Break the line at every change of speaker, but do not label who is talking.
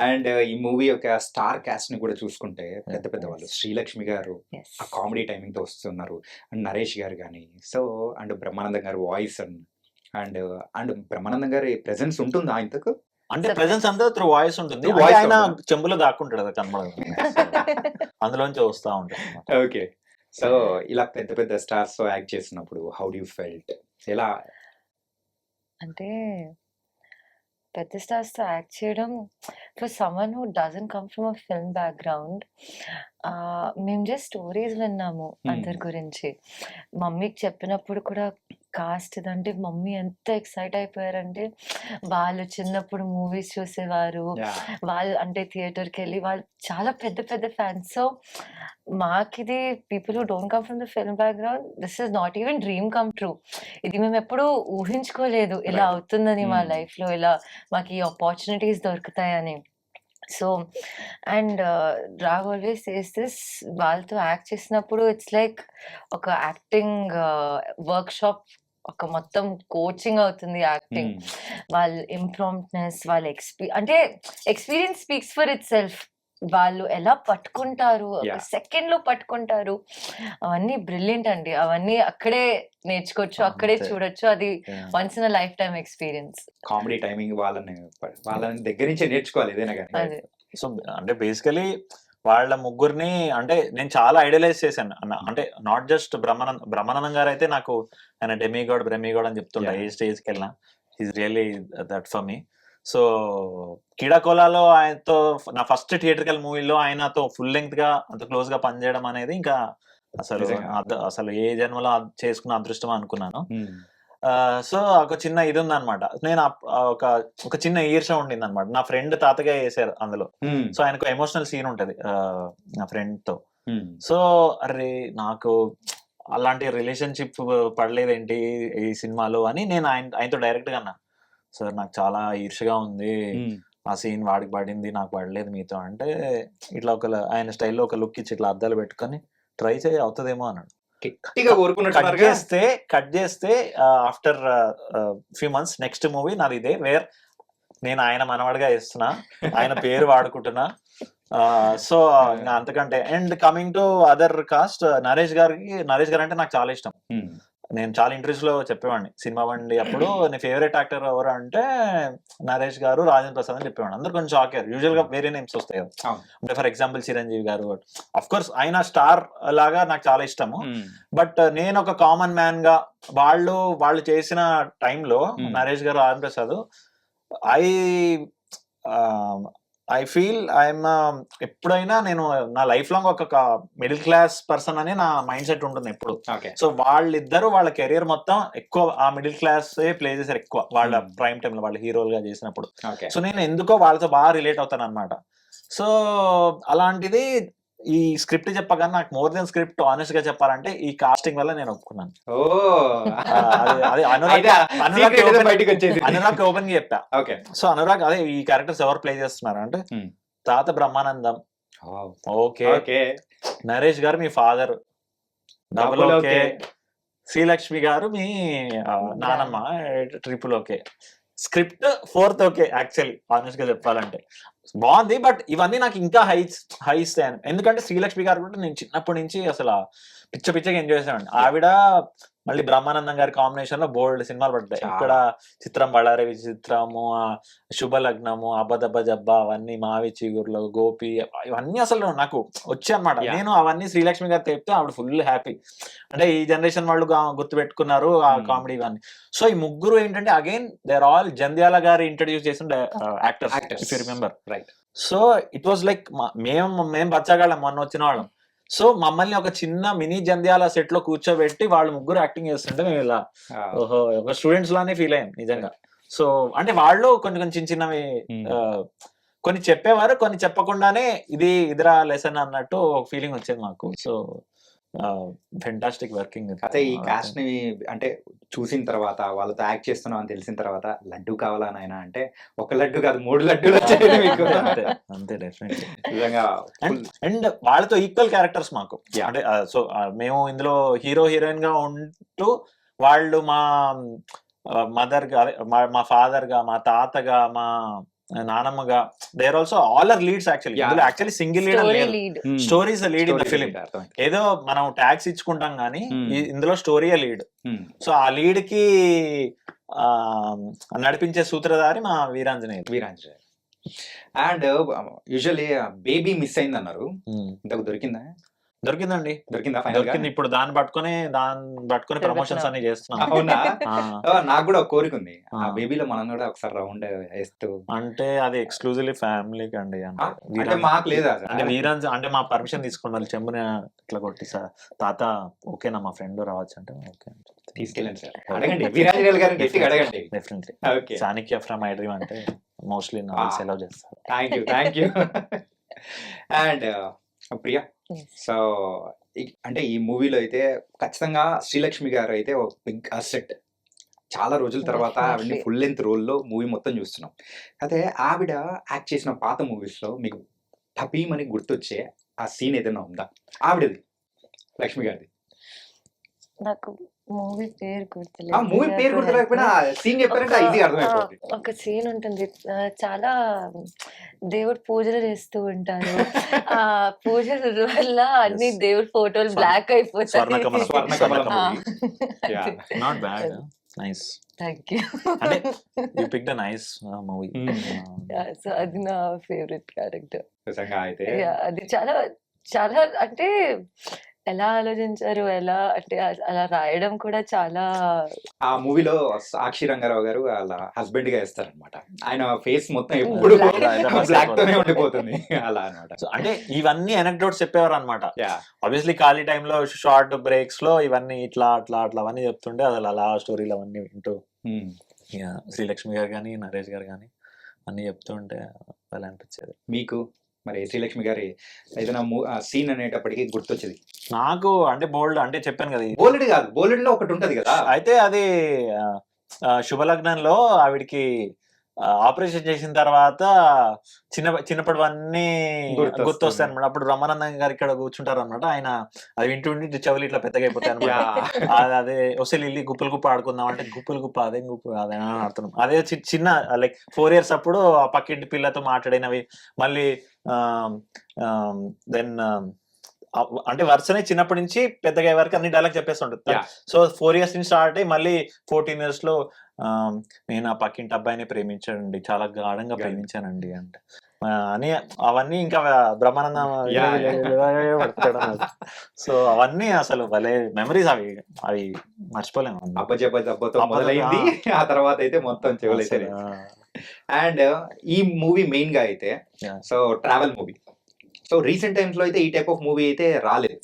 And ఈ movie యొక్క star cast ని కూడా చూసుకుంటే పెద్ద పెద్ద వాళ్ళు శ్రీలక్ష్మి గారు
ఎస్
ఆ కామెడీ టైమింగ్ తో వస్తున్నారు, అండ్ నరేష్ గారు కానీ, సో అండ్ బ్రహ్మానందం గారు వాయిస్ అండ్ అండ్ బ్రహ్మానందం గారి ప్రెసెన్స్ ఉంటుందా ఇంతకు?
అంటే
So,
ప్రెసెన్స్ అంతా త్రూ వాయిస్ ఉంటుంది.
Through
అంటే
voice
ఆయన
ఉంటుందా?
చెంబులో దాక్కుంటాడు కదా, కనబడదు. అందులోంచి వస్తా ఉంటుంది అన్నమాట.
ఓకే. సో ఇలా పెద్ద పెద్ద స్టార్స్ తో యాక్ట్ చేసినప్పుడు హౌ డు యూ ఫెల్ట్? ఎలా?
అంటే పెద్ద స్టార్స్ తో యాక్ట్ చేయడం for someone who doesn't come from a film background, మేము జస్ట్ స్టోరీస్ విన్నాము అందరి గురించి. మమ్మీకి చెప్పినప్పుడు కూడా కాస్ట్ ఇదంటే మమ్మీ ఎంత ఎక్సైట్ అయిపోయారంటే, వాళ్ళు చిన్నప్పుడు మూవీస్ చూసేవారు,
Yeah.
వాళ్ళు అంటే థియేటర్కి వెళ్ళి వాళ్ళు చాలా పెద్ద పెద్ద ఫ్యాన్స్. సో మాకిది people who don't come from the film background, this is not even dream come true. ఇది మేము ఎప్పుడు ఊహించుకోలేదు ఇలా
Right.
అవుతుందని మా
Hmm.
లైఫ్లో, ఇలా మాకు ఈ ఆపర్చునిటీస్ దొరుకుతాయని. So and Raag always says this, వాళ్ళతో యాక్ట్ చేసినప్పుడు ఇట్స్ లైక్ ఒక యాక్టింగ్ వర్క్ షాప్, ఒక మొత్తం కోచింగ్ అవుతుంది యాక్టింగ్.
Hmm.
వాళ్ళ ఇంప్రాంప్ట్నెస్, వాళ్ళ అంటే experience speaks for it self. వాళ్ళు ఎలా పట్టుకుంటారు, ఒక
Yeah.
సెకండ్ లో పట్టుకుంటారు, అవన్నీ బ్రిలియంట్ అండి. అవన్నీ అక్కడే నేర్చుకోవచ్చు, అక్కడే
అంతే.
చూడొచ్చు. అది
Yeah.
Once in a life time experience.
Comedy timing వాళ్ళని దగ్గర నుంచే నేర్చుకోవాలి ఏదైనా కానీ.
అదే
సో అంటే బేసికలీ వాళ్ళ ముగ్గురిని అంటే నేను చాలా ఐడియలైజ్ చేశాను అన్న. అంటే నాట్ జస్ట్ బ్రహ్మానందం గారు అయితే నాకు ఆయన డెమిగాడ్ బ్రహ్మిగాడ్ అని చెప్తుంటా
Yeah.
ఏ స్టేజ్కి వెళ్ళినా. Is really that for me. So కీడాకోలాలో ఆయనతో నా ఫస్ట్ థియేటర్కల్ మూవీలో ఆయనతో ఫుల్ లెంగ్త్ గా అంత క్లోజ్ గా పనిచేయడం అనేది ఇంకా అసలు
నిజంగా.
అసలు ఏ జన్మలో చేసుకున్న అదృష్టం అనుకున్నాను.
Hmm.
సో ఒక చిన్న ఇది ఉందన్నమాట. నేను ఒక చిన్న ఈర్ష ఉండింది అనమాట. నా ఫ్రెండ్ తాతగా వేసారు అందులో.
Hmm.
సో ఆయనకు ఎమోషనల్ సీన్ ఉంటది నా ఫ్రెండ్ తో.
Hmm.
సో అరే నాకు అలాంటి రిలేషన్షిప్ పడలేదేంటి ఈ సినిమాలో అని నేను ఆయనతో డైరెక్ట్ గా అన్నా, సార్ నాకు చాలా ఈర్షగా ఉంది,
Hmm.
ఆ సీన్ వాడికి పడింది నాకు పడలేదు మీతో అంటే, ఇట్లా ఆయన స్టైల్లో ఒక లుక్ ఇచ్చి ఇట్లా అద్దాలు పెట్టుకొని ట్రై చేయి అవుతుందేమో అన్నాడు.
గట్టిగా కోరుకున్నట్టున్నారుగా.
కట్ చేస్తే after few months next movie నాది ఇదే, వేర్ నేను ఆయన మనవడిగా ఇస్తున్నా, ఆయన పేరు వాడుకుంటున్నా. సో ఇంకా అంతకంటే. And coming to other cost, Naresh గారు అంటే నాకు చాలా ఇష్టం.
Hmm.
నేను చాలా ఇంట్రెస్ట్ లో చెప్పేవాడిని సినిమా బండి అప్పుడు నీ ఫేవరెట్ యాక్టర్ ఎవరు అంటే నరేష్ గారు, రాజేంద్ర ప్రసాద్ అని చెప్పేవాడు. అందరు కొంచెం షాక్ అయ్యారు. యూజువల్ గా వేరే నేమ్స్ వస్తాయి కదా.
అవును.
అంటే ఫర్ ఎగ్జాంపుల్ చిరంజీవి గారు, అఫ్ కోర్స్ ఆయన స్టార్ లాగా నాకు చాలా ఇష్టము.
Hmm.
బట్ నేను ఒక కామన్ మ్యాన్ గా వాళ్ళు చేసిన టైంలో నరేష్ గారు, Rajendra Prasad, I feel I'm ఎప్పుడైనా నేను నా లైఫ్ లాంగ్ ఒక మిడిల్ క్లాస్ పర్సన్ అని నా మైండ్ సెట్ ఉంటుంది ఎప్పుడు.
Okay.
సో వాళ్ళిద్దరు వాళ్ళ కెరీర్ మొత్తం ఎక్కువ ఆ మిడిల్ క్లాస్ ప్లే చేశారు ఎక్కువ వాళ్ళ ప్రైమ్ టైమ్ లో, వాళ్ళు హీరోలుగా చేసినప్పుడు.
Okay.
సో నేను ఎందుకో వాళ్ళతో బాగా రిలేట్ అవుతాను అనమాట. సో అలాంటిది ఈ స్క్రిప్ట్ చెప్పగానే నాకు మోర్ దెన్ స్క్రిప్ట్ ఆనెస్ట్ గా చెప్పాలంటే ఈ కాస్టింగ్ వల్ల నేను ఒప్పుకున్నాను. అది అనురాగ్ ఓపెన్ గా చెప్పా.
ఓకే.
సో అనురాగ్ అదే ఈ క్యారెక్టర్స్ ఎవరు ప్లే చేస్తున్నారు అంటే, తాత బ్రహ్మానందం ఓకే,
ఓకే,
నరేష్ గారు మీ ఫాదర్ డబుల్ ఓకే, శ్రీలక్ష్మి గారు మీ నానమ్మ triple okay, script fourth okay. Actually honest గా చెప్పాలంటే బాగుంది. బట్ ఇవన్నీ నాకు ఇంకా హై ఇస్తాను. ఎందుకంటే శ్రీలక్ష్మి గారు కూడా నేను చిన్నప్పటి నుంచి అసలు పిచ్చగా ఎంజాయ్ చేసాను. ఆవిడ మళ్ళీ బ్రహ్మానందం గారి కాంబినేషన్ లో బోల్డ్ సినిమాలు పడ్డాయి. ఇక్కడ చిత్రం బళ్ళారి విచిత్రము, శుభలగ్నము, అబ్బదబ్బ జబ్బా, అవన్నీ మావి చిగురులో, గోపి, ఇవన్నీ అసలు నాకు వచ్చాయి అనమాట. నేను అవన్నీ శ్రీలక్ష్మి గారు చెప్తే ఆవిడ ఫుల్ హ్యాపీ. అంటే ఈ జనరేషన్ వాళ్ళు గుర్తు పెట్టుకున్నారు ఆ కామెడీ ఇవన్నీ. సో ఈ ముగ్గురు ఏంటంటే again they are all Jandhyala garu introduce చేసిన actors, if you remember.
Right.
So it was like మేము బచ్చగాళ్ళం మొన్న వచ్చిన వాళ్ళం. సో మమ్మల్ని ఒక చిన్న మినీ జంధ్యాల సెట్ లో కూర్చోబెట్టి వాళ్ళు ముగ్గురు యాక్టింగ్ చేస్తుంటే మేము ఇలా ఓహో ఒక స్టూడెంట్స్ లానే ఫీల్ అయ్యాం నిజంగా. సో అంటే వాళ్ళు కొన్ని చిన్నవి కొన్ని చెప్పేవారు, కొన్ని చెప్పకుండానే ఇదిరా లెసన్ అన్నట్టు ఒక ఫీలింగ్ వచ్చేది మాకు. So fantastic working.
అయితే ఈ కాస్ట్ ని అంటే చూసిన తర్వాత, వాళ్ళతో యాక్ట్ చేస్తున్నాం అని తెలిసిన తర్వాత లడ్డు కావాలా నాయనా అంటే ఒక లడ్డు కాదు 3 లడ్డూలు వచ్చాయి మీకు.
అంతే డెఫినెట్లీ
నిజంగా.
అండ్ వాళ్ళతో ఈక్వల్ క్యారెక్టర్స్ మాకు. అంటే సో మేము ఇందులో హీరో హీరోయిన్ గా ఉంటూ వాళ్ళు మా మదర్ గా, మా ఫాదర్ గా, మా తాతగా, మా నానమ్మగా there also all are leads actually.
Yeah.
ఇందులో యాక్చువల్లీ సింగిల్ లీడ్
స్టోరీ
లేదు,
lead.
Story is lead in the
Story
film.
lead, అర్థమైంది.
ఏదో మనం ట్యాక్స్ ఇచ్చుకుంటాం కానీ ఇందులో స్టోరీయే లీడ్.
Hmm.
సో ఆ లీడ్ కి నడిపించే సూత్రధారి మా Veeranjaneyulu.
Veeranjaneyulu. And usually baby miss అయింది అన్నారు, ఇంతకు దొరికిందా?
దొరికిందండి,
దొరికిందా ఫైనల్ గా?
దొరికింది. ఇప్పుడు దాన్ని పట్టుకొని ప్రమోషన్స్ అన్ని చేస్తున్నాం.
అవునా?
ఆ,
నాకు కూడా ఒక కోరిక ఉంది, ఆ
ఆ.
బేబీలో మనం కూడా ఒకసారి రౌండ్ వేస్తూ.
అంటే అది ఎక్స్క్లూజివ్లీ ఫ్యామిలీకి అండి.
అంటే
అంటే
మాకు లేదా
అంటే వీరాంజ్ అంటే మా పర్మిషన్ తీసుకుని వాళ్ళు చెంబుని ఇట్లా కొట్టి సార్ తాత ఓకేనా మా ఫ్రెండ్ రావచ్చు అంటే ఓకే
తీసుకెళ్ళండి సార్, అడగండి వీరాంజనేయులు గారిని గట్టిగా అడగండి.
Definitely.
Okay,
Chanakya from I dream అంటే మోస్ట్లీ నా సెలవు చేస్తారు.
Thank you. And Priya,
Yes.
So అంటే ఈ మూవీలో అయితే ఖచ్చితంగా శ్రీలక్ష్మి గారు అయితే ఒక బిగ్ అసెట్. చాలా రోజుల తర్వాత ఆవిడని
Definitely.
ఫుల్ లెంత్ రోల్లో మూవీ మొత్తం చూస్తున్నాం. అయితే ఆవిడ యాక్ట్ చేసిన పాత మూవీస్లో మీకు టపీమని గుర్తొచ్చే ఆ సీన్ ఏదైనా ఉందా ఆవిడది, లక్ష్మి గారిది?
నాకు మూవీ పేరు
ఆ
గుర్తులేదు.
మూవీ పేరు గుర్తులేకపోయినా సీన్ చెప్పారంటే ఈజీ అర్థమైపోతుంది.
ఒక సీన్ ఉంటుంది, చాలా దేవుడు పూజలు చేస్తూ ఉంటారు. ఆ పూజల వల్ల అన్ని
Yes.
దేవుడి ఫోటోలు బ్లాక్ అయిపోతాయి.
స్వర్ణకమలం.
స్వర్ణకమలం
ఆ,
movie. Yeah.
Not bad, nice.
Thank you.
అంటే you pick the nice movie.
So అది నా ఫేవరెట్ క్యారెక్టర్.
నిజంగా అయితే
అది చాలా చాలా అంటే ఎలా ఆలోచించారు, ఎలా అంటే అలా రాయడం కూడా చాలా
ఆ మూవీలో సాక్షి రంగారావు గారు వాళ్ళ హస్బెండ్ గా వేస్తారనమాట. ఆయన ఫేస్ మొత్తం ఎప్పుడు బ్లాక్ తోనే ఉండిపోతుంది అలా అనమాట.
సో అంటే ఇవన్నీ ఎనక్డోట్స్ చెప్పేవారు అనమాట.
యా,
ఆబ్వియస్లీ ఖాళీ టైంలో షార్ట్ బ్రేక్స్ లో ఇవన్నీ ఇట్లా అట్లా అట్లా అవన్నీ చెప్తుంటే అసలు అలా స్టోరీలు అవన్నీ వింటూ ఇక శ్రీలక్ష్మి గారు కానీ నరేష్ గారు కానీ అన్ని చెప్తుంటే అలా అనిపించేది.
మీకు మరి శ్రీలక్ష్మి గారి ఏదైనా సీన్ అనేటప్పటికి గుర్తొచ్చేది?
నాకు అంటే బోల్డ్ అంటే చెప్పాను కదా,
బోలెడ్ కాదు, బోలెడ్ లో ఒకటి ఉంటది కదా.
అయితే అది శుభలగ్నంలో ఆవిడికి ఆపరేషన్ చేసిన తర్వాత చిన్నప్పటివన్నీ గుర్తొస్తాయి అనమాట. అప్పుడు రమానందం గారు ఇక్కడ కూర్చుంటారు అనమాట. ఆయన అది వింటుండి చెవులు ఇట్లా పెద్దగా అయిపోతాయి అనమాట. అదే వస్తే ఇల్లు గుప్పలు గుప్ప ఆడుకుందాం అంటే గుప్పలు గుప్ప అదే గుప్ప అదే ఆడుతున్నాం. అదే చిన్న లైక్ 4 years అప్పుడు ఆ పక్కింటి పిల్లతో మాట్లాడినవి మళ్ళీ దెన్ అంటే వరుసనే చిన్నప్పటి నుంచి పెద్దగా వరకు అన్ని డైలాగ్ చెప్పేస్తుంటుంది. సో 4 years నుంచి స్టార్ట్ అయ్యి మళ్ళీ 14 years లో నేను ఆ పక్కింటి అబ్బాయిని ప్రేమించానండి, చాలా గాఢంగా ప్రేమించానండి అంటే అని అవన్నీ ఇంకా బ్రహ్మానందం. సో అవన్నీ అసలు భలే మెమరీస్, అవి అవి మర్చిపోలేము.
అబ్బతో మొదలైంది, ఆ తర్వాత అయితే మొత్తం చెవులైతే. అండ్ ఈ మూవీ మెయిన్ గా అయితే so travel movie. So recent times లో అయితే ఈ టైప్ ఆఫ్ మూవీ అయితే రాలేదు.